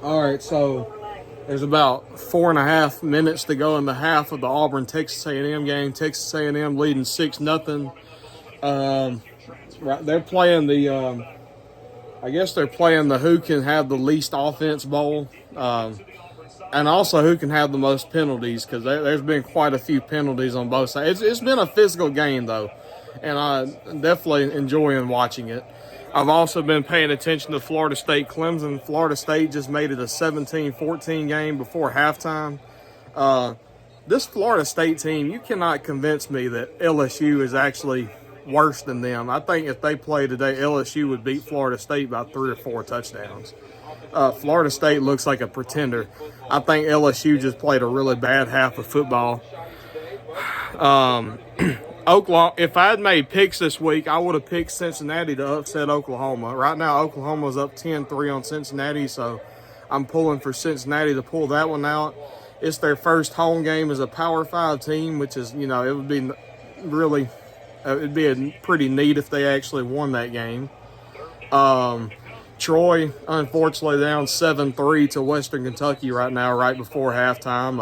All right, so there's about 4.5 minutes to go in the half of the Auburn Texas A&M game. Texas A&M leading 6-0. Right, they're playing the. I guess they're playing the who can have the least offense bowl, and also who can have the most penalties, because there's been quite a few penalties on both sides. It's been a physical game though, and I'm definitely enjoying watching it. I've also been paying attention to Florida State Clemson. Florida State just made it a 17-14 game before halftime. This Florida State team, you cannot convince me that LSU is actually worse than them. I think if they play today, LSU would beat Florida State by 3 or 4 touchdowns. Florida State looks like a pretender. I think LSU just played a really bad half of football. Oklahoma. If I had made picks this week, I would have picked Cincinnati to upset Oklahoma. Right now, Oklahoma's up 10-3 on Cincinnati, so I'm pulling for Cincinnati to pull that one out. It's their first home game as a Power 5 team, which is, it would be really, it'd be pretty neat if they actually won that game. Troy, unfortunately, down 7-3 to Western Kentucky right now, right before halftime.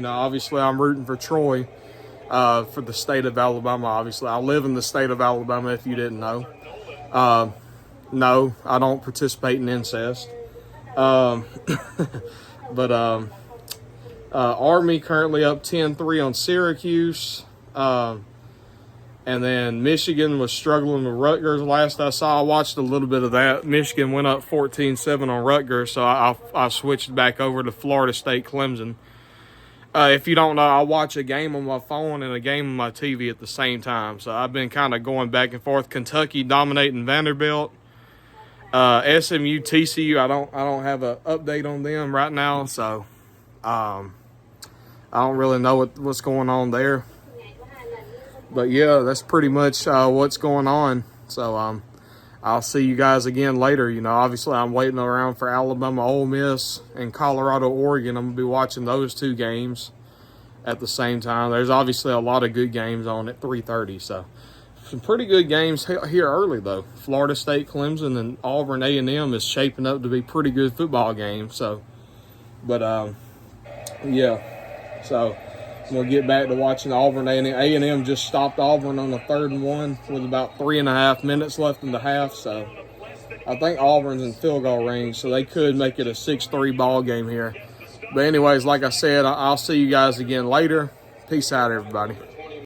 Obviously, I'm rooting for Troy. For the state of Alabama, obviously. I live in the state of Alabama, if you didn't know. No, I don't participate in incest. But Army currently up 10-3 on Syracuse. And then Michigan was struggling with Rutgers last I saw. I watched a little bit of that. Michigan went up 14-7 on Rutgers, so I switched back over to Florida State Clemson. If you don't know, I watch a game on my phone and a game on my TV at the same time. So I've been kind of going back and forth. Kentucky dominating Vanderbilt. SMU, TCU, I don't have an update on them right now. So I don't really know what's going on there. But, yeah, that's pretty much what's going on. So I'll see you guys again later. Obviously I'm waiting around for Alabama, Ole Miss, and Colorado, Oregon. I'm going to be watching those 2 games at the same time. There's obviously a lot of good games on at 3:30. So some pretty good games here early, though. Florida State, Clemson, and Auburn A&M is shaping up to be pretty good football games. So, but, yeah. So we'll get back to watching Auburn A&M. A&M just stopped Auburn on the 3rd and 1 with about 3.5 minutes left in the half. So I think Auburn's in field goal range, so they could make it a 6-3 ball game here. But anyways, like I said, I'll see you guys again later. Peace out, everybody.